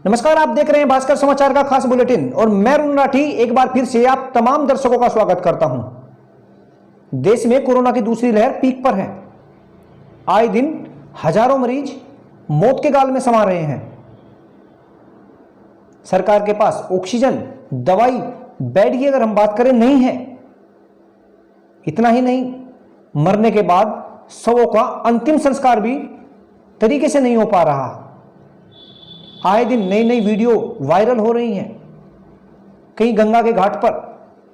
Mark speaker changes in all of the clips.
Speaker 1: नमस्कार, आप देख रहे हैं भास्कर समाचार का खास बुलेटिन और मैं अरुण राठी एक बार फिर से आप तमाम दर्शकों का स्वागत करता हूं। देश में कोरोना की दूसरी लहर पीक पर है। आए दिन हजारों मरीज मौत के गाल में समा रहे हैं। सरकार के पास ऑक्सीजन, दवाई, बेड की अगर हम बात करें नहीं है। इतना ही नहीं, मरने के बाद शवों का अंतिम संस्कार भी तरीके से नहीं हो पा रहा। आए दिन नई नई वीडियो वायरल हो रही हैं। कहीं गंगा के घाट पर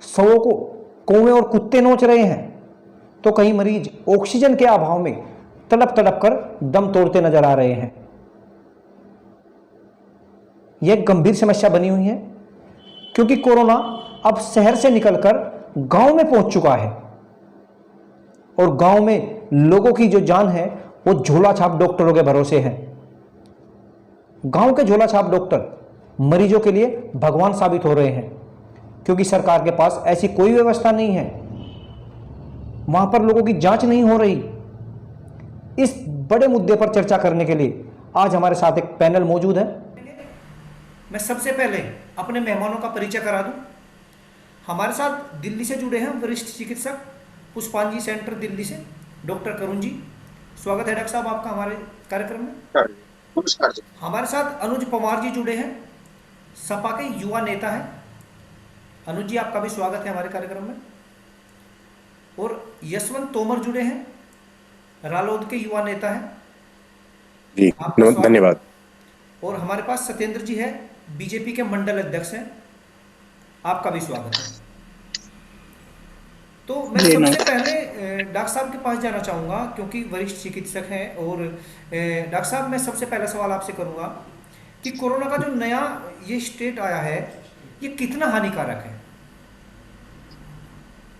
Speaker 1: शवों को कौवे और कुत्ते नोच रहे हैं, तो कहीं मरीज ऑक्सीजन के अभाव में तड़प तड़प कर दम तोड़ते नजर आ रहे हैं। यह एक गंभीर समस्या बनी हुई है, क्योंकि कोरोना अब शहर से निकलकर गांव में पहुंच चुका है और गांव में लोगों की जो जान है वो झोला छाप डॉक्टरों के भरोसे है। गांव के झोला छाप डॉक्टर मरीजों के लिए भगवान साबित हो रहे हैं, क्योंकि सरकार के पास ऐसी कोई व्यवस्था नहीं है। वहां पर लोगों की जांच नहीं हो रही। इस बड़े मुद्दे पर चर्चा करने के लिए आज हमारे साथ एक पैनल मौजूद है। मैं सबसे पहले अपने मेहमानों का परिचय करा दूं। हमारे साथ दिल्ली से जुड़े हैं वरिष्ठ चिकित्सक पुष्पांजलि सेंटर दिल्ली से डॉक्टर करुण जी। स्वागत है डॉक्टर साहब आपका हमारे कार्यक्रम में।
Speaker 2: नमस्कार जी।
Speaker 1: हमारे साथ अनुज पवार जी जुड़े हैं, सपा के युवा नेता हैं। अनुज जी, आपका भी स्वागत है हमारे कार्यक्रम में। और यशवंत तोमर जुड़े हैं, रालोद के युवा नेता हैं।
Speaker 2: जी, धन्यवाद।
Speaker 1: और हमारे पास सत्येंद्र जी है, बीजेपी के मंडल अध्यक्ष हैं। आपका भी स्वागत है। तो मैं सबसे पहले डॉक्टर साहब के पास जाना चाहूँगा, क्योंकि वरिष्ठ चिकित्सक हैं। और डॉक्टर साहब, मैं सबसे पहला सवाल आपसे करूँगा कि कोरोना का जो नया ये स्टेट आया है, ये कितना हानिकारक है?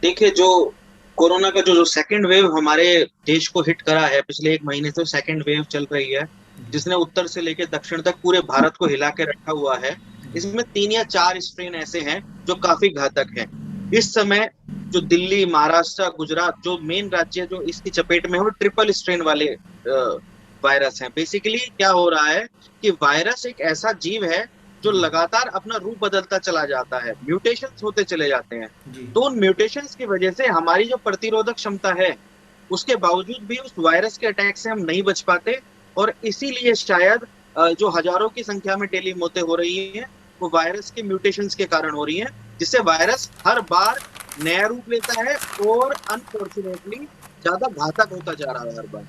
Speaker 2: देखिए, जो कोरोना का जो सेकंड वेव हमारे देश को हिट करा है, पिछले एक महीने से सेकंड वेव चल रही है, जिसने उत्तर से लेकर दक्षिण तक पूरे भारत को हिला के रखा हुआ है। इसमें 3 या 4 स्ट्रेन ऐसे हैं जो काफी घातक हैं। इस समय जो दिल्ली, महाराष्ट्र, गुजरात जो मेन राज्य जो इसकी चपेट में है, वो ट्रिपल स्ट्रेन वाले वायरस हैं। बेसिकली क्या हो रहा है कि वायरस एक ऐसा जीव है जो लगातार अपना रूप बदलता चला जाता है, म्यूटेशंस होते चले जाते हैं। तो उन म्यूटेशंस की वजह से हमारी जो प्रतिरोधक क्षमता है, उसके बावजूद भी उस वायरस के अटैक से हम नहीं बच पाते। और इसीलिए शायद जो हजारों की संख्या में डेली मौतें हो रही हैं, वो वायरस के म्यूटेशंस के कारण हो रही हैं, जिससे वायरस हर बार नया रूप लेता है और अनफॉर्चुनेटली ज्यादा घातक होता जा रहा है हर बार।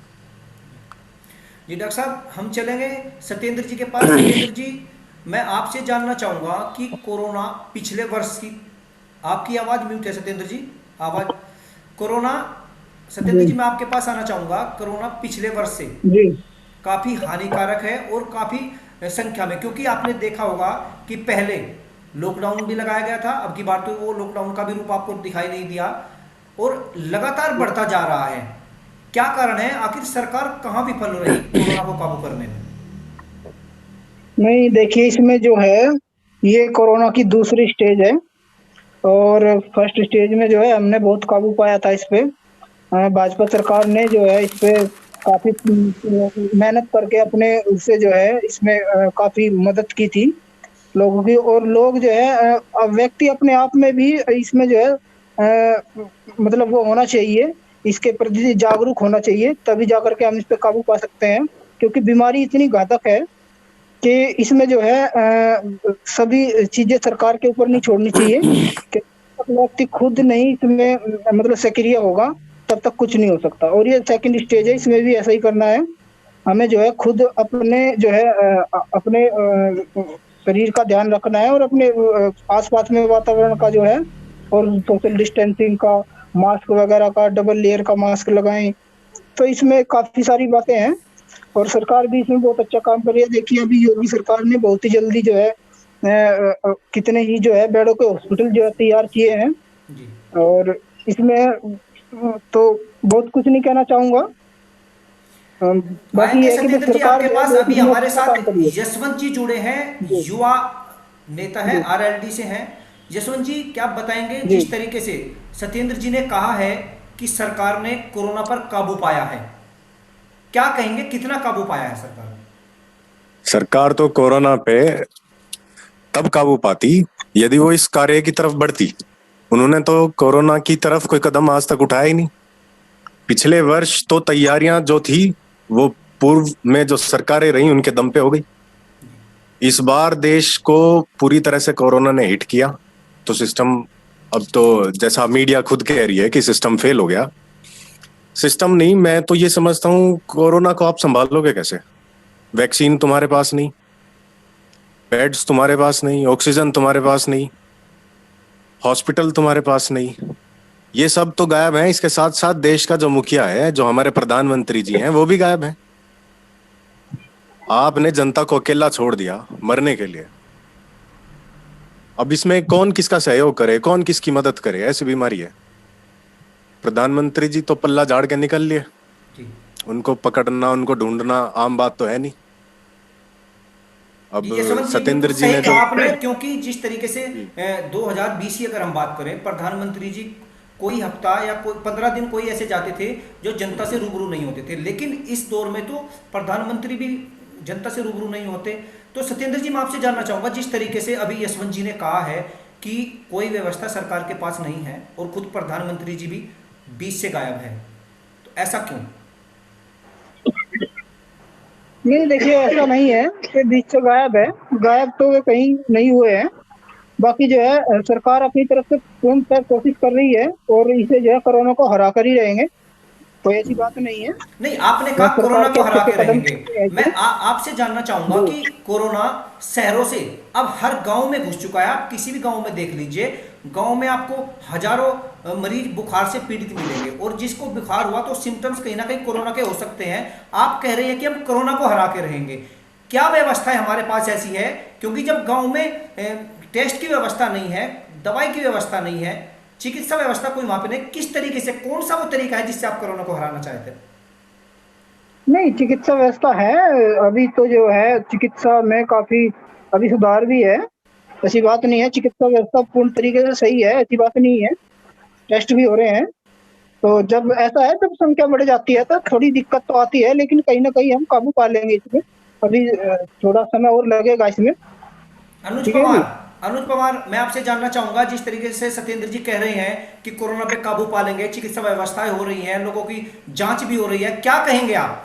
Speaker 1: जी डॉक्टर साहब, हम चलेंगे सत्येंद्र जी के पास। सत्येंद्र जी, मैं आपसे जानना चाहूँगा कि कोरोना पिछले वर्ष की, आपकी आवाज़ म्यूट है सत्येंद्र जी, आवाज़। कोरोना, सत्येंद्र जी मैं आपके पास आना चाहूँगा। कोरोना पिछले वर्ष से काफ़ी हानिकारक है और काफ़ी संख्या में, क्योंकि आपने देखा होगा कि पहले लॉकडाउन भी लगाया गया था। अब की बात तो वो लॉकडाउन का भी रूप आपको दिखाई नहीं दिया और लगातार बढ़ता जा रहा है। क्या कारण है? आखिर सरकार कहाँ विफल हो रही कोरोना को काबू करने में?
Speaker 3: नहीं, देखिए, इसमें जो है ये कोरोना की दूसरी स्टेज है और फर्स्ट स्टेज में जो है हमने बहुत काबू पाया था इस पे। भाजपा सरकार ने जो है इस पे काफी मेहनत करके अपने उससे जो है इसमें काफी मदद की थी लोगों की। और लोग जो है व्यक्ति अपने आप में भी इसमें जो है मतलब वो होना चाहिए, इसके प्रति जागरूक होना चाहिए, तभी जाकर के हम इस पे काबू पा सकते हैं। क्योंकि बीमारी इतनी घातक है कि इसमें जो है सभी चीजें सरकार के ऊपर नहीं छोड़नी चाहिए कि व्यक्ति खुद नहीं इसमें मतलब सक्रिय होगा तब तक कुछ नहीं हो सकता। और ये सेकंड स्टेज है, इसमें भी ऐसा ही करना है। हमें जो है खुद अपने जो है अपने शरीर का ध्यान रखना है और अपने आसपास में वातावरण का जो है, और सोशल डिस्टेंसिंग का, मास्क वगैरह का, डबल लेयर का मास्क लगाएं। तो इसमें काफी सारी बातें हैं और सरकार भी इसमें बहुत अच्छा काम कर रही है। देखिए, अभी योगी सरकार ने बहुत ही जल्दी जो है कितने ही जो है बेडों के हॉस्पिटल जो है तैयार किए हैं। और इसमें तो बहुत कुछ नहीं कहना चाहूंगा। बाकी ये है कि
Speaker 1: सरकार आपके पास अभी हमारे साथ यशवंत जी जुड़े हैं, युवा नेता है, आरएलडी से हैं। यशवंत जी, क्या आप बताएंगे जिस तरीके से सत्येंद्र जी ने कहा है कि सरकार ने कोरोना पर काबू पाया है, क्या कहेंगे, कितना काबू पाया है सरकार ने?
Speaker 4: सरकार तो कोरोना पे तब काबू पाती यदि वो इस कार्य की तरफ बढ़ती। उन्होंने तो कोरोना की तरफ कोई कदम आज तक उठाया ही नहीं। पिछले वर्ष तो तैयारियां जो थी वो पूर्व में जो सरकारें रही उनके दम पे हो गई। इस बार देश को पूरी तरह से कोरोना ने हिट किया तो सिस्टम, अब तो जैसा मीडिया खुद कह रही है कि सिस्टम फेल हो गया। सिस्टम नहीं, मैं तो ये समझता हूँ कोरोना को आप संभालोगे कैसे? वैक्सीन तुम्हारे पास नहीं, बेड्स तुम्हारे पास नहीं, ऑक्सीजन तुम्हारे पास नहीं, हॉस्पिटल तुम्हारे पास नहीं, ये सब तो गायब है। इसके साथ साथ देश का जो मुखिया है, जो हमारे प्रधानमंत्री जी हैं, वो भी गायब है। आपने जनता को अकेला छोड़ दिया मरने के लिए। अब इसमें कौन किसका सहयोग करे, कौन किसकी मदद करे? ऐसी बीमारी है। प्रधानमंत्री जी तो पल्ला झाड़ के निकल लिए, उनको पकड़ना, उनको ढूंढना आम बात तो है नहीं। अब सत्येंद्र जी ने
Speaker 1: आपने, क्योंकि जिस तरीके से 2020 की अगर हम बात करें, प्रधानमंत्री जी कोई हफ्ता या कोई 15 दिन कोई ऐसे जाते थे जो जनता से रूबरू नहीं होते थे, लेकिन इस दौर में तो प्रधानमंत्री भी जनता से रूबरू नहीं होते। तो सत्येंद्र जी, मैं आपसे जानना चाहूंगा, जिस तरीके से अभी यशवंत जी ने कहा है कि कोई व्यवस्था सरकार के पास नहीं है और खुद प्रधानमंत्री जी भी बीच से गायब है, तो ऐसा क्यों?
Speaker 3: नहीं, देखिए ऐसा नहीं है कि बीच से गायब है। गायब तो वे कहीं नहीं हुए हैं। बाकी जो है सरकार अपनी तरफ से पूर्णतः कोशिश कर रही है और इसे जो है कोरोना को हरा कर ही रहेंगे, कोई ऐसी बात नहीं है।
Speaker 1: नहीं, आपने कहा कोरोना को हरा के रहेंगे। मैं आपसे जानना चाहूंगा कि कोरोना शहरों से अब हर गांव में घुस चुका है। आप किसी भी गांव में देख लीजिए, गांव में आपको हजारों मरीज बुखार से पीड़ित मिलेंगे और जिसको बुखार हुआ तो सिम्टम्स कहीं ना कहीं कोरोना के हो सकते हैं। आप कह रहे हैं कि हम कोरोना को हरा के रहेंगे। क्या व्यवस्था है हमारे पास ऐसी है? क्योंकि जब गांव में टेस्ट की व्यवस्था नहीं है, दवाई की व्यवस्था नहीं है, चिकित्सा व्यवस्था कोई वहां पे नहीं, किस तरीके से, कौन सा वो तरीका है जिससे आप कोरोना को हराना चाहते हैं?
Speaker 3: नहीं, चिकित्सा व्यवस्था है। अभी तो जो है चिकित्सा में काफी अभी सुधार भी है, ऐसी बात नहीं है। चिकित्सा व्यवस्था पूर्ण तरीके से सही है, ऐसी बात नहीं है। टेस्ट भी हो रहे हैं। तो जब ऐसा है, जब संख्या बढ़ जाती है तो थोड़ी दिक्कत तो आती है, लेकिन कहीं ना कहीं हम काबू पा लेंगे इसमें। अभी थोड़ा समय और लगेगा इसमें।
Speaker 1: अनुज पवार, मैं आपसे जानना चाहूंगा, जिस तरीके से सत्येंद्र जी कह रहे हैं कि कोरोना पे काबू पा लेंगे, चिकित्सा व्यवस्थाएं हो रही हैं, लोगों की जांच भी हो रही है, क्या कहेंगे आप?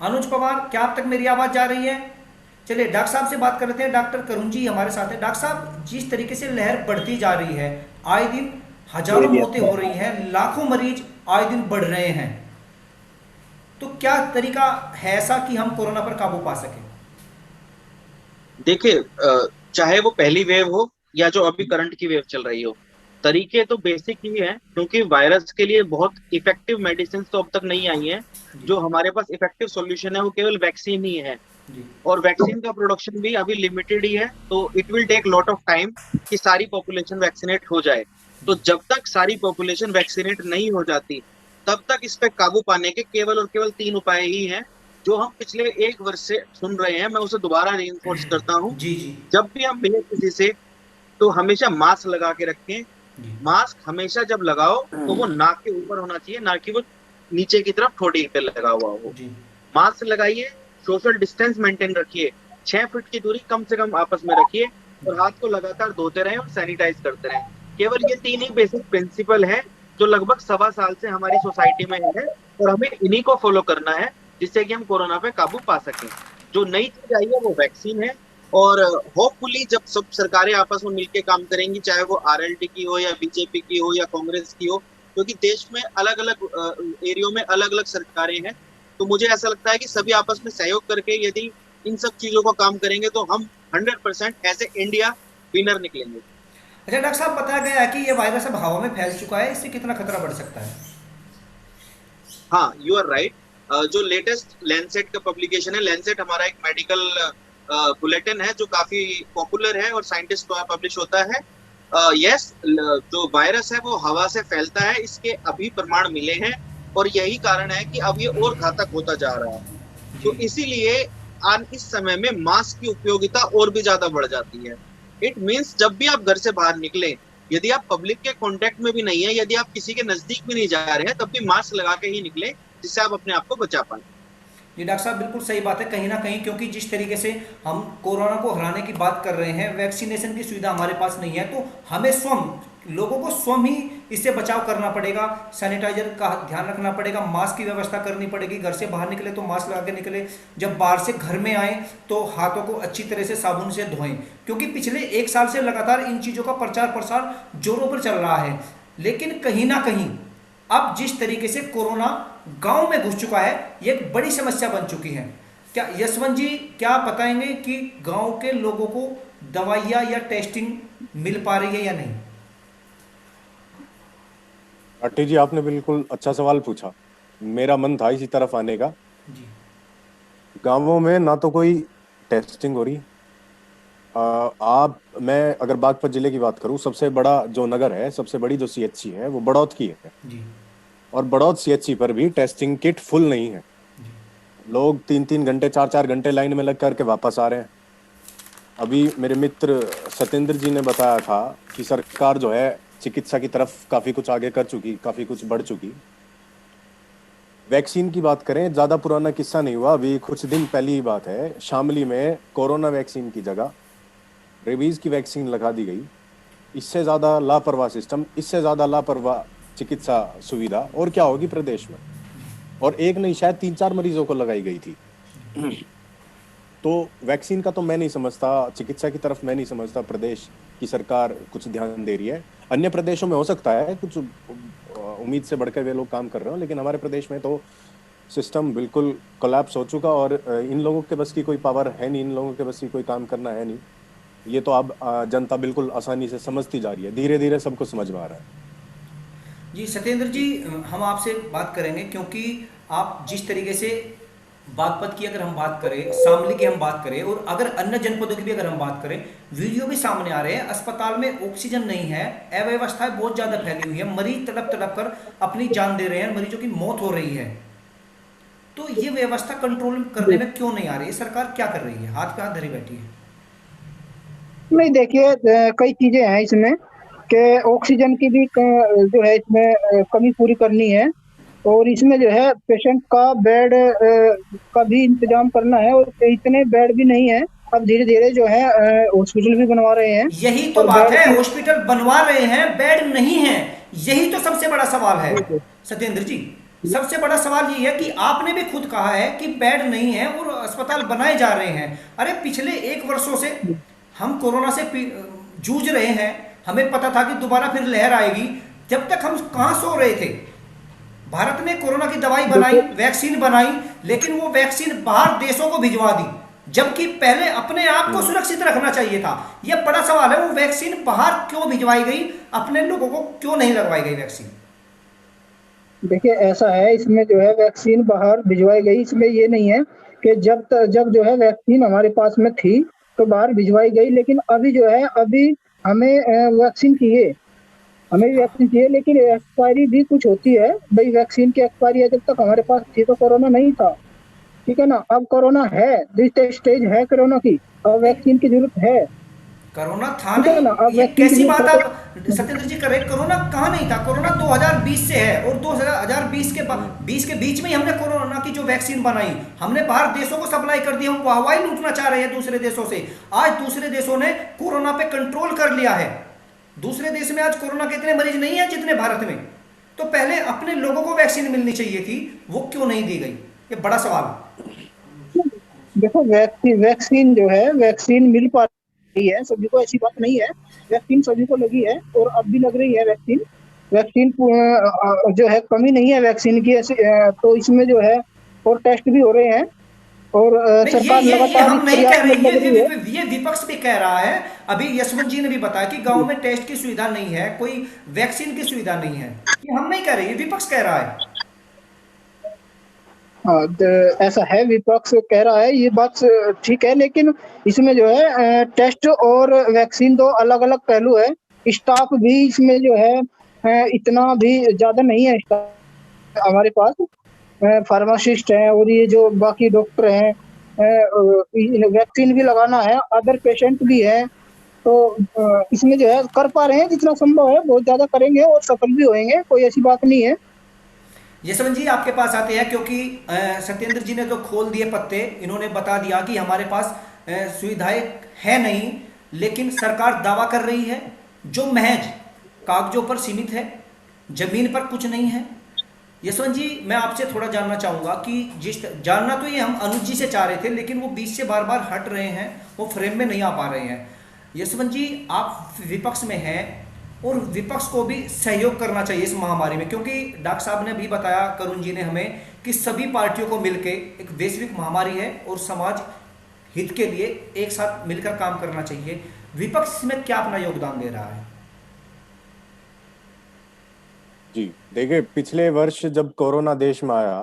Speaker 1: अनुज पवार, क्या आप तक मेरी आवाज जा रही है? चलिए डॉक्टर साहब से बात कर लेते हैं। डॉक्टर करुण जी हमारे साथ हैं। डॉक्टर साहब, जिस तरीके से लहर बढ़ती जा रही है, आए दिन हजारों मौतें हो रही हैं, लाखों मरीज आए दिन बढ़ रहे हैं, तो क्या तरीका है ऐसा कि हम कोरोना पर काबू पा सकें?
Speaker 2: देखिए, चाहे वो पहली वेव हो या जो अभी करंट की वेव चल रही हो, तरीके तो बेसिक ही हैं, क्योंकि वायरस के लिए बहुत इफेक्टिव मेडिसिन तो अब तक नहीं आई हैं। जो हमारे पास इफेक्टिव सॉल्यूशन है वो केवल वैक्सीन ही है, और वैक्सीन का प्रोडक्शन भी अभी लिमिटेड ही है। तो it will take lot of time कि सारी पॉपुलेशन वैक्सीनेट हो जाए। तो जब तक सारी पॉपुलेशन वैक्सीनेट नहीं हो जाती, तब तक इस पे काबू पाने के केवल और केवल 3 उपाय ही हैं, जो हम पिछले 1 वर्ष से सुन रहे हैं। मैं उसे दोबारा रीइंफोर्स करता हूँ। जब भी हम मिले किसी से तो हमेशा मास्क लगा के रखें। मास्क हमेशा जब लगाओ तो वो नाक के ऊपर होना चाहिए, ना कि वो नीचे की तरफ ठोड़ी पे लगा हुआ हो। मास्क लगाइए, सोशल डिस्टेंस मेंटेन रखिए, 6 फीट की दूरी कम से कम आपस में रखिए, और हाथ को लगातार धोते रहें और सैनिटाइज करते रहें। केवल ये 3 ही बेसिक प्रिंसिपल है जो लगभग 1.25 साल से हमारी सोसाइटी में है, और हमें इन्हीं को फॉलो करना है जिससे कि हम कोरोना पे काबू पा सकें। जो नई चीज आई है वो वैक्सीन है, और होपफुली जब सब सरकारें आपस में मिलकर काम करेंगी, चाहे वो आरएलडी की हो या बीजेपी की हो या कांग्रेस की हो, क्योंकि देश में अलग अलग एरियो में अलग अलग सरकारें हैं, तो मुझे ऐसा लगता है कि सभी आपस में सहयोग करके यदि इन सब चीजों को काम करेंगे तो हम 100% ऐसे इंडिया विनर निकलेंगे।
Speaker 1: अच्छा डॉक्टर साहब, बताया गया है कि ये वायरस अब हवा में फैल चुका है, इससे कितना खतरा बढ़ सकता है?
Speaker 2: हाँ, यू आर राइट। जो लेटेस्ट लैंसेट का पब्लिकेशन है, लैंसेट हमारा एक मेडिकल बुलेटिन है जो काफी पॉपुलर है और साइंटिस्ट द्वारा पब्लिश होता है। यस, जो वायरस है वो हवा से फैलता है, इसके अभी प्रमाण मिले हैं, और यही कारण है कि अब ये और घातक होता जा रहा है। तो इसीलिए आज इस समय में मास्क की उपयोगिता और भी ज्यादा बढ़ जाती है। इट मीन्स जब भी आप घर से बाहर निकलें यदि आप पब्लिक के कांटेक्ट में भी नहीं है, यदि आप किसी के नजदीक भी नहीं जा रहे हैं, तब भी मास्क लगा के ही निकले, जिससे आप अपने आप को बचा पाए।
Speaker 1: जी डॉक्टर साहब, बिल्कुल सही बात है कहीं ना कहीं, क्योंकि जिस तरीके से हम कोरोना को हराने की बात कर रहे हैं, वैक्सीनेशन की सुविधा हमारे पास नहीं है, तो हमें स्वयं लोगों को स्वयं ही इससे बचाव करना पड़ेगा। सैनिटाइजर का ध्यान रखना पड़ेगा, मास्क की व्यवस्था करनी पड़ेगी, घर से बाहर निकले तो मास्क लगा के निकले, जब बाहर से घर में आए तो हाथों को अच्छी तरह से साबुन से धोएं, क्योंकि पिछले एक साल से लगातार इन चीज़ों का प्रचार प्रसार जोरों पर चल रहा है। लेकिन कहीं ना कहीं अब जिस तरीके से कोरोना गांव में घुस चुका है, ये एक बड़ी समस्या बन चुकी है। क्या यशवंत जी क्या बताएंगे कि गांव के लोगों को दवाइयां या टेस्टिंग मिल पा रही है या नहीं?
Speaker 4: अट्टी जी, आपने बिल्कुल अच्छा सवाल पूछा। मेरा मन था इसी तरफ आने का।
Speaker 1: जी
Speaker 4: गांवों में ना तो कोई टेस्टिंग हो रही। मैं अगर बागपत जिले की बात करूं, सबसे बड़ा जो नगर है, सबसे बड़ी जो सीएचसी है वो बड़ौद की है।
Speaker 1: जी
Speaker 4: और बड़ौद सीएचसी पर भी टेस्टिंग किट फुल नहीं है। लोग 3-3 घंटे 4-4 घंटे लाइन में लग करके वापस आ रहे हैं। अभी मेरे मित्र सत्येंद्र जी ने बताया था कि सरकार जो है चिकित्सा की तरफ काफी कुछ आगे कर चुकी, काफी कुछ बढ़ चुकी। वैक्सीन की बात करें, ज्यादा पुराना किस्सा नहीं हुआ, अभी कुछ दिन पहले ही बात है, शामली में कोरोना वैक्सीन की जगह रेबीज की वैक्सीन लगा दी गई। इससे ज्यादा लापरवाह सिस्टम, इससे ज्यादा लापरवाह चिकित्सा सुविधा और क्या होगी प्रदेश में? और एक नहीं, शायद 3-4 मरीजों को लगाई गई थी। तो वैक्सीन का तो मैं नहीं समझता, चिकित्सा की तरफ मैं नहीं समझता प्रदेश की सरकार कुछ ध्यान दे रही है। अन्य प्रदेशों में हो सकता है कुछ उम्मीद से बढ़कर वे लोग काम कर रहे हो, लेकिन हमारे प्रदेश में तो सिस्टम बिल्कुल कोलैप्स हो चुका। और इन लोगों के बस की कोई पावर है नहीं, इन लोगों के बस की कोई काम करना है नहीं। ये तो अब जनता बिल्कुल आसानी से समझती जा रही है, धीरे धीरे सबको समझ में आ रहा है।
Speaker 1: जी सत्येंद्र जी, हम आपसे बात करेंगे क्योंकि आप जिस तरीके से बागपत की अगर हम बात करें, शामली की हम बात करें, और अगर अन्य जनपदों की भी अगर हम बात करें, वीडियो भी सामने आ रहे हैं, अस्पताल में ऑक्सीजन नहीं है, अव्यवस्थाएं बहुत ज्यादा फैली हुई है, मरीज तड़प तड़प कर अपनी जान दे रहे हैं, मरीजों की मौत हो रही है। तो ये व्यवस्था कंट्रोल करने में क्यों नहीं आ रही है? सरकार क्या कर रही है? हाथ पे हाथ धरी बैठी है।
Speaker 3: नहीं देखिए, कई चीजें हैं इसमें कि ऑक्सीजन की भी जो है इसमें कमी पूरी करनी है, और इसमें जो है पेशेंट का बेड का भी इंतजाम करना है, और इतने बेड भी नहीं है। अब धीरे धीरे जो है हॉस्पिटल भी बनवा रहे हैं,
Speaker 1: यही तो
Speaker 3: और
Speaker 1: बात
Speaker 3: बेड
Speaker 1: है,
Speaker 3: की
Speaker 1: हॉस्पिटल बनवा रहे हैं, बेड नहीं है। यही तो सबसे बड़ा सवाल है सत्येंद्र जी। सबसे बड़ा सवाल ये है कि आपने भी खुद कहा है कि बेड नहीं है और अस्पताल बनाए जा रहे हैं। अरे पिछले 1 वर्षों से हम कोरोना से जूझ रहे हैं, हमें पता था कि दोबारा फिर लहर आएगी। जब तक हम कहां सो रहे थे? भारत ने कोरोना की दवाई बनाई, वैक्सीन बनाई, लेकिन वो वैक्सीन बाहर देशों को भिजवा दी, जबकि पहले अपने आप को सुरक्षित रखना चाहिए था। यह बड़ा सवाल है, वो वैक्सीन बाहर क्यों भिजवाई गई, अपने लोगों को क्यों नहीं लगवाई गई वैक्सीन?
Speaker 3: देखिए ऐसा है, इसमें जो है वैक्सीन बाहर भिजवाई गई, इसमें ये नहीं है कि जब जो है वैक्सीन हमारे पास में थी तो बाहर भिजवाई गई, लेकिन अभी जो है अभी हमें वैक्सीन चाहिए, हमें वैक्सीन चाहिए, लेकिन एक्सपायरी भी कुछ होती है भाई। वैक्सीन की एक्सपायरी है, जब तक हमारे पास थी तो कोरोना नहीं था, ठीक है ना। अब कोरोना है, दूसरे स्टेज है कोरोना की, अब वैक्सीन की जरूरत है,
Speaker 1: कोरोना था
Speaker 3: ठीक है ना। अब
Speaker 1: नहीं, ये
Speaker 3: वैक्सीन की
Speaker 1: कैसी
Speaker 3: जरूरत
Speaker 1: बात
Speaker 3: है
Speaker 1: आप सत्येंद्र जी कर रहे हैं? कोरोना कहाँ नहीं था? कोरोना 2020 से है, और 2020 के 20 के बीच में ही हमने कोरोना की जो वैक्सीन बनाई, हमने बाहर देशों को सप्लाई कर दी। हम वाहवाही लूटना चाह रहे हैं दूसरे देशों से। आज दूसरे देशों ने कोरोना पे कंट्रोल कर लिया है। दूसरे देश में आज कोरोना के इतने मरीज नहीं है जितने भारत में। तो पहले अपने लोगों को वैक्सीन मिलनी चाहिए थी, वो क्यों नहीं दी गई? ये बड़ा सवाल है।
Speaker 3: देखो वैक्सीन जो है, वैक्सीन मिल पा रही है सभी को, ऐसी बात नहीं है। वैक्सीन सभी को लगी है और अब भी लग रही है वैक्सीन। वैक्सीन जो है कमी नहीं है वैक्सीन की, ऐसे तो इसमें जो है और टेस्ट भी हो रहे हैं, और
Speaker 1: नहीं,
Speaker 3: सरकार
Speaker 1: ये
Speaker 3: लगातार
Speaker 1: हम
Speaker 3: इस
Speaker 1: नहीं
Speaker 3: प्रयास
Speaker 1: कह
Speaker 3: में
Speaker 1: रहे,
Speaker 3: लग रही है।
Speaker 1: ये विपक्ष भी कह रहा है। अभी यशवंत जी ने भी बताया कि गांव में टेस्ट की सुविधा नहीं है, कोई वैक्सीन की सुविधा नहीं है। ये हम नहीं कह रहे, ये विपक्ष कह रहा है।
Speaker 3: हाँ, ऐसा है, विपक्ष कह रहा है, ये बात ठीक है, लेकिन इसमें जो है टेस्ट और वैक्सीन दो अलग अलग पहलू है। स्टाफ भी इसमें जो है इतना भी ज्यादा नहीं है स्टाफ हमारे पास। फार्मासिस्ट हैं और ये जो बाकी डॉक्टर हैं, वैक्सीन भी लगाना है, अदर पेशेंट भी है, तो इसमें जो है कर पा रहे हैं जितना संभव है, बहुत ज्यादा करेंगे और सफल भी होएंगे, कोई ऐसी बात नहीं है।
Speaker 1: यशवंत जी आपके पास आते हैं क्योंकि सत्येंद्र जी ने तो खोल दिए पत्ते, इन्होंने बता दिया कि हमारे पास सुविधाएं है नहीं, लेकिन सरकार दावा कर रही है जो महज कागजों पर सीमित है, जमीन पर कुछ नहीं है। यशवंत जी मैं आपसे थोड़ा जानना चाहूंगा कि जिस जानना तो ये हम अनुज जी से चाह रहे थे, लेकिन वो बीच से बार बार हट रहे हैं, वो फ्रेम में नहीं आ पा रहे हैं। यशवंत जी आप विपक्ष में हैं और विपक्ष को भी सहयोग करना चाहिए इस महामारी में, क्योंकि डॉक्टर साहब ने भी बताया, करुण जी ने हमें, कि सभी पार्टियों को मिलकर एक वैश्विक महामारी है और समाज हित के लिए एक साथ मिलकर काम करना चाहिए। विपक्ष में क्या अपना योगदान दे रहा है?
Speaker 4: जी देखिए, पिछले वर्ष जब कोरोना देश में आया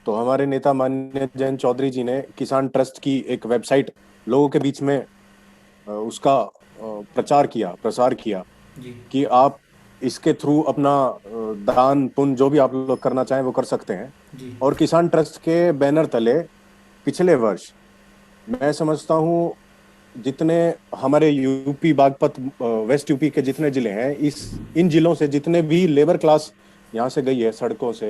Speaker 4: तो हमारे नेता माननीय जयंत चौधरी जी ने किसान ट्रस्ट की एक वेबसाइट लोगों के बीच में उसका प्रसार किया
Speaker 1: जी
Speaker 4: कि आप इसके थ्रू अपना दान पुण्य जो भी आप लोग करना चाहें वो कर सकते हैं।
Speaker 1: जी
Speaker 4: और किसान ट्रस्ट के बैनर तले पिछले वर्ष मैं समझता हूँ जितने हमारे यूपी बागपत वेस्ट यूपी के जितने जिले हैं, इन जिलों से जितने भी लेबर क्लास यहाँ से गई है सड़कों से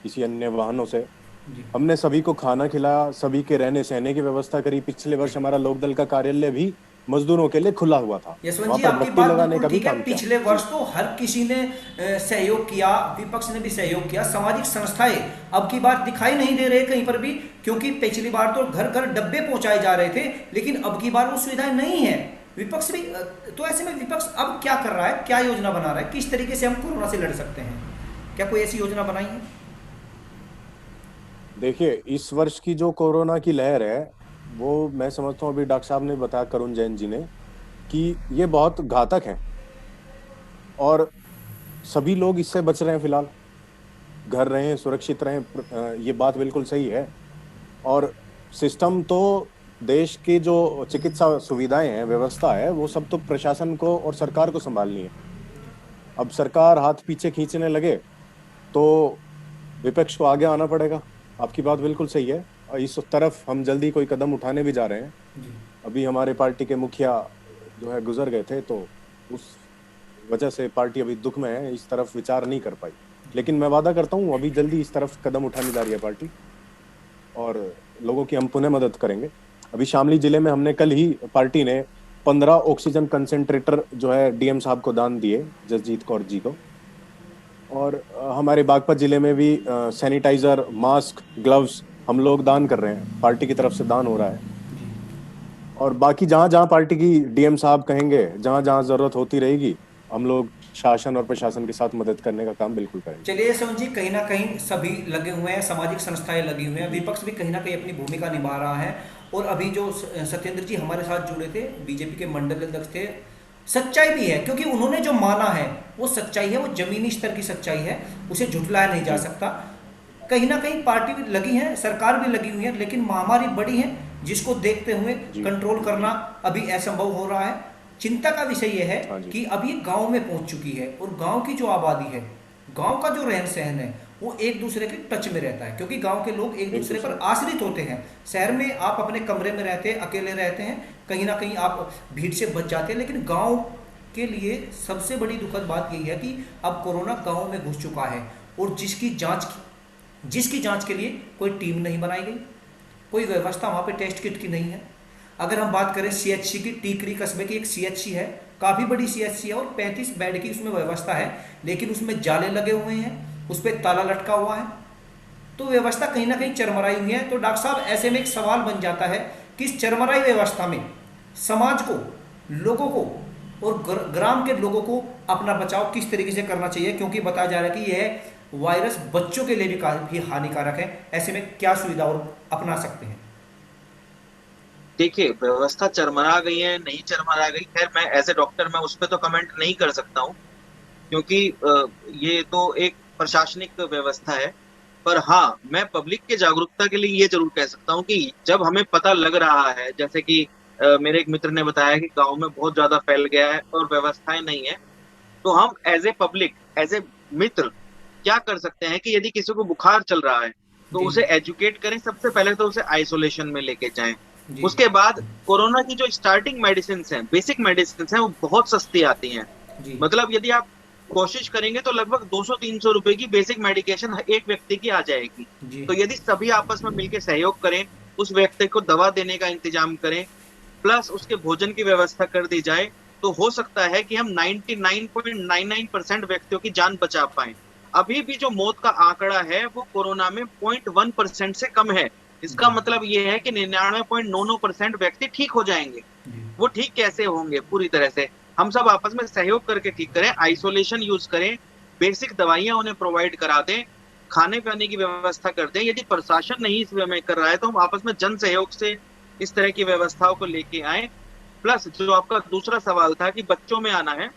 Speaker 4: किसी अन्य वाहनों से,
Speaker 1: जी
Speaker 4: हमने सभी को खाना खिलाया, सभी के रहने सहने की व्यवस्था करी। पिछले वर्ष हमारा लोकदल का कार्यालय भी मजदूरों के लिए खुला हुआ था,
Speaker 1: यशवंत
Speaker 4: वहां
Speaker 1: जी
Speaker 4: पर
Speaker 1: आपकी
Speaker 4: बत्ती
Speaker 1: बात
Speaker 4: लगाने
Speaker 1: बिल्कुल
Speaker 4: का भी
Speaker 1: ठीक है।
Speaker 4: काम किया।
Speaker 1: पिछले वर्ष तो हर किसी ने सहयोग किया, विपक्ष ने भी सहयोग किया, सामाजिक संस्थाएं अब की बार दिखाई नहीं दे रहे कहीं पर भी, क्योंकि पिछली बार तो घर घर डब्बे पहुंचाए जा रहे थे, लेकिन अब की बार वो सुविधाएं नहीं है। विपक्ष भी तो ऐसे में विपक्ष अब क्या कर रहा है, क्या योजना बना रहा है, किस तरीके से हम कोरोना से लड़ सकते हैं? क्या कोई ऐसी योजना बनाई है?
Speaker 4: देखिए, इस वर्ष की जो कोरोना की लहर है वो मैं समझता हूँ, अभी डॉक्टर साहब ने बताया, करुण जैन जी ने, कि ये बहुत घातक है और सभी लोग इससे बच रहे हैं। फिलहाल घर रहें, सुरक्षित रहें, ये बात बिल्कुल सही है। और सिस्टम तो देश की जो चिकित्सा सुविधाएं हैं, व्यवस्था है, वो सब तो प्रशासन को और सरकार को संभालनी है। अब सरकार हाथ पीछे खींचने लगे तो विपक्ष को आगे आना पड़ेगा। आपकी बात बिल्कुल सही है और इस तरफ हम जल्दी कोई कदम उठाने भी जा रहे हैं। अभी हमारे पार्टी के मुखिया जो है गुजर गए थे, तो उस वजह से पार्टी अभी दुख में है, इस तरफ विचार नहीं कर पाई। लेकिन मैं वादा करता हूँ अभी जल्दी इस तरफ कदम उठाने जा रही है पार्टी और लोगों की हम पुनः मदद करेंगे। अभी शामली जिले में हमने कल ही पार्टी ने 15 ऑक्सीजन कंसेंट्रेटर जो है डीएम साहब को दान दिए, जसजीत कौर जी को। और हमारे बागपत जिले में भी सैनिटाइजर, मास्क, ग्लव्स हम लोग दान कर रहे हैं, पार्टी की तरफ से दान हो रहा है। और बाकी जहां जहां पार्टी की डीएम साहब कहेंगे, जहां जहां जरूरत होती रहेगी, हम लोग शासन और प्रशासन के साथ मदद करने का काम बिल्कुल करेंगे।
Speaker 1: चलिए समझ जी, कहीं ना कहीं सभी लगे हुए हैं, सामाजिक संस्थाएं लगी हुई हैं, विपक्ष भी कहीं ना कहीं अपनी भूमिका निभा रहा है। और अभी जो सत्येंद्र जी हमारे साथ जुड़े थे, बीजेपी के मंडल अध्यक्ष थे, सच्चाई भी है, क्योंकि उन्होंने जो माना है वो सच्चाई है, वो जमीनी स्तर की सच्चाई है, उसे झुठलाया नहीं जा सकता। कहीं ना कहीं पार्टी भी लगी है, सरकार भी लगी हुई है, लेकिन महामारी बड़ी है जिसको देखते हुए कंट्रोल करना अभी असंभव हो रहा है। चिंता का विषय यह है कि अब ये गांव में पहुंच चुकी है और गांव की जो आबादी है, गांव का जो रहन सहन है, वो एक दूसरे के टच में रहता है, क्योंकि गांव के लोग एक दूसरे पर आश्रित होते हैं। शहर में आप अपने कमरे में रहते हैं, अकेले रहते हैं, कहीं ना कहीं आप भीड़ से बच जाते हैं, लेकिन गांव के लिए सबसे बड़ी दुखद बात यही है कि अब कोरोना गांव में घुस चुका है और जिसकी जांच के लिए कोई टीम नहीं बनाई गई, कोई व्यवस्था वहाँ पे टेस्ट किट की नहीं है। अगर हम बात करें सीएचसी की, टीकरी कस्बे की एक सीएचसी है, काफ़ी बड़ी सीएचसी है और 35 बेड की उसमें व्यवस्था है, लेकिन उसमें जाले लगे हुए हैं, उस पर ताला लटका हुआ है, तो व्यवस्था कहीं ना कहीं चरमराई हुई है। तो डॉक्टर साहब, ऐसे में एक सवाल बन जाता है कि इस चरमराई व्यवस्था में समाज को, लोगों को और ग्राम के लोगों को अपना बचाव किस तरीके से करना चाहिए, क्योंकि बताया जा रहा है कि यह वायरस बच्चों के लिए भी काफी हानिकारक है। ऐसे में क्या सुविधा और अपना सकते हैं?
Speaker 2: देखिए, व्यवस्था चरमरा गई है, नहीं चरमरा गई, खैर मैं एज ए डॉक्टर मैं उस पर तो कमेंट नहीं कर सकता हूँ, क्योंकि ये तो एक प्रशासनिक व्यवस्था है। पर हाँ, मैं पब्लिक के जागरूकता के लिए ये जरूर कह सकता हूँ कि जब हमें पता लग रहा है, जैसे कि मेरे एक मित्र ने बताया कि गांव में बहुत ज्यादा फैल गया है और व्यवस्थाएं नहीं है, तो हम as a public, as a मित्र क्या कर सकते हैं कि यदि किसी को बुखार चल रहा है तो उसे एजुकेट करें। सबसे पहले तो उसे आइसोलेशन में लेके जाएं,
Speaker 1: जी
Speaker 2: उसके बाद कोरोना की जो स्टार्टिंग मेडिसिन हैं, बेसिक मेडिसिन हैं, वो बहुत सस्ती आती हैं।
Speaker 1: जी
Speaker 2: मतलब यदि आप कोशिश करेंगे तो लगभग 200-300 रुपए की बेसिक मेडिकेशन एक व्यक्ति की आ जाएगी।
Speaker 1: जी
Speaker 2: तो यदि सभी आपस में मिलकर सहयोग करें, उस व्यक्ति को दवा देने का इंतजाम करें, प्लस उसके भोजन की व्यवस्था कर दी जाए, तो हो सकता है कि हम 99.99% व्यक्तियों की जान बचा पाए। अभी भी जो मौत का आंकड़ा है वो कोरोना में 0.1% से कम है। इसका
Speaker 1: जी
Speaker 2: मतलब ये है कि 99.99% व्यक्ति ठीक हो जाएंगे।
Speaker 1: जी
Speaker 2: वो ठीक कैसे होंगे? पूरी तरह से हम सब आपस में सहयोग करके ठीक करें, आइसोलेशन यूज करें, बेसिक दवाइयां उन्हें प्रोवाइड करा दें, खाने पाने की व्यवस्था कर दें। यदि प्रशासन नहीं इस में कर रहा है तो हम आपस में जन सहयोग से इस तरह की व्यवस्थाओं को लेके आए। प्लस जो आपका दूसरा सवाल था कि बच्चों में आना है,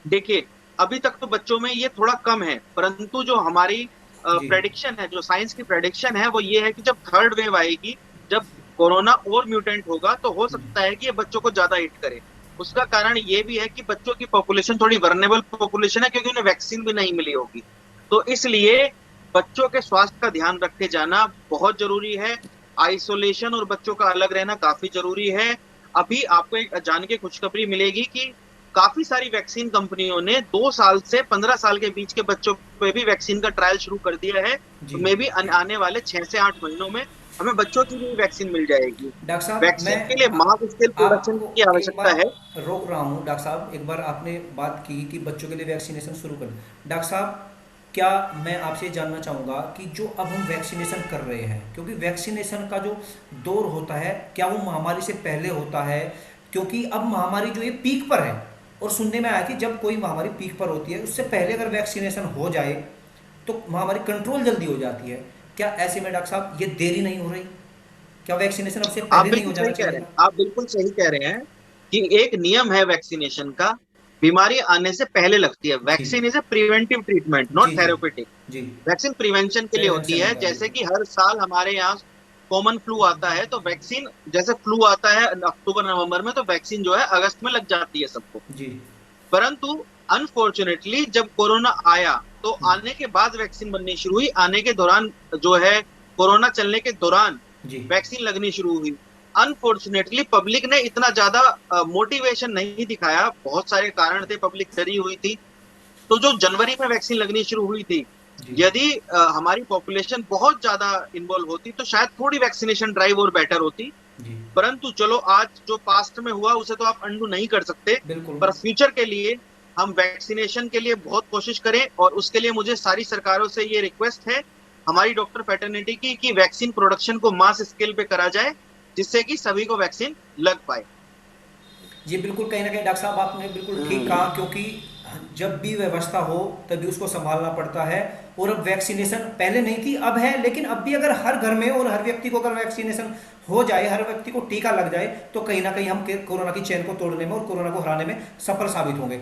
Speaker 2: देखिए अभी तक तो बच्चों में ये थोड़ा कम है, परंतु जो हमारी
Speaker 1: जी
Speaker 2: प्रेडिक्शन है, जो साइंस की प्रेडिक्शन है, वो ये है कि जब थर्ड वेव आएगी, जब कोरोना और म्यूटेंट होगा, तो हो सकता है कि ये बच्चों को ज्यादा हिट करे। उसका कारण ये भी है कि बच्चों की पॉपुलेशन थोड़ी वर्नेबल पॉपुलेशन है, क्योंकि उन्हें वैक्सीन भी नहीं मिली होगी। तो इसलिए बच्चों के स्वास्थ्य का ध्यान रखे जाना बहुत जरूरी है। आइसोलेशन और बच्चों का अलग रहना काफी जरूरी है। अभी आपको एक जान के खुशखबरी मिलेगी कि काफी सारी वैक्सीन कंपनियों ने 2 साल से 15 साल के बीच के बच्चों पे भी वैक्सीन का ट्रायल शुरू कर दिया है। तो
Speaker 1: जी
Speaker 2: मे भी आने वाले 6 से 8 महीनों में हमें बच्चों की भी वैक्सीन मिल जाएगी।
Speaker 1: डॉक्टर साहब, मैं
Speaker 2: वैक्सीन के लिए मास स्केल प्रोडक्शन
Speaker 1: आपको
Speaker 2: की
Speaker 1: एक
Speaker 2: आवश्यकता है।
Speaker 1: बार रोक रहा हूँ। डॉक्टर साहब, एक बार आपने बात की कि बच्चों के लिए वैक्सीनेशन शुरू कर। डॉक्टर साहब, क्या मैं आपसे जानना चाहूँगा कि जो अब हम वैक्सीनेशन कर रहे हैं, क्योंकि वैक्सीनेशन का जो दौर होता है, क्या वो महामारी से पहले होता है? क्योंकि अब महामारी जो है पीक पर है, और सुनने में आया कि जब कोई महामारी पीक पर होती है, उससे पहले अगर वैक्सीनेशन हो जाए तो महामारी कंट्रोल जल्दी हो जाती है। क्या ऐसे में डॉक्टर साहब ये देरी नहीं हो रही? क्या वैक्सीनेशन अब से
Speaker 2: आप
Speaker 1: पहले नहीं हो
Speaker 2: बिल्कुल सही
Speaker 1: जाना
Speaker 2: कह रहे
Speaker 1: चाहिए
Speaker 2: हैं,
Speaker 1: था?
Speaker 2: आप बिल्कुल सही कह रहे हैं कि एक नियम है वैक्सीनेशन का, बीमारी आने से पहले लगती है।
Speaker 1: जी
Speaker 2: vaccine is a preventive treatment, not
Speaker 1: जी जी
Speaker 2: थेरेपेटिक।
Speaker 1: जी।
Speaker 2: वैक्सीन प्रिवेंशन के लिए होती
Speaker 1: प्रिवेंशन
Speaker 2: है।
Speaker 1: होता है,
Speaker 2: जैसे
Speaker 1: बिल्कुल।
Speaker 2: कि हर साल हमारे यहाँ कॉमन फ्लू आता है, तो वैक्सीन, जैसे फ्लू आता है अक्टूबर नवंबर में, तो वैक्सीन जो है अगस्त में लग जाती है सबको।
Speaker 1: जी
Speaker 2: परंतु अनफॉर्चुनेटली जब कोरोना आया, तो आने के बाद वैक्सीन बननी शुरू हुई। आने के दौरान जो है, कोरोना चलने के दौरान
Speaker 1: जी
Speaker 2: वैक्सीन लगनी शुरू हुई। अनफॉर्चुनेटली पब्लिक ने इतना ज्यादा मोटिवेशन नहीं दिखाया, बहुत सारे कारण थे, पब्लिक डरी हुई थी। तो जो जनवरी में वैक्सीन लगनी शुरू हुई थी,
Speaker 1: जी
Speaker 2: यदि हमारी पॉपुलेशन बहुत ज्यादा इन्वॉल्व होती तो शायद थोड़ी वैक्सीनेशन ड्राइव और बेटर होती।
Speaker 1: जी।
Speaker 2: परंतु चलो, आज जो पास्ट में हुआ उसे तो आप अंडू नहीं कर सकते।
Speaker 1: बिल्कुल।
Speaker 2: पर फ्यूचर के लिए हम वैक्सीनेशन के लिए बहुत कोशिश करें, और उसके लिए मुझे सारी सरकारों से ये रिक्वेस्ट है, हमारी डॉक्टर फैटर्निटी की, कि वैक्सीन प्रोडक्शन को मास स्केल पे करा जाए, जिससे कि सभी को वैक्सीन लग पाए।
Speaker 1: जी बिल्कुल, कहीं ना कहीं डॉक्टर साहब आपने बिल्कुल ठीक कहा, क्योंकि जब भी व्यवस्था हो तभी उसको संभालना पड़ता है। और अब वैक्सीनेशन पहले नहीं थी, अब है, लेकिन अब भी अगर हर घर में और हर व्यक्ति को अगर वैक्सीनेशन हो जाए, हर व्यक्ति को टीका लग जाए, तो कहीं ना कहीं हम कोरोना की चेन को तोड़ने में और कोरोना को हराने में सफल साबित होंगे।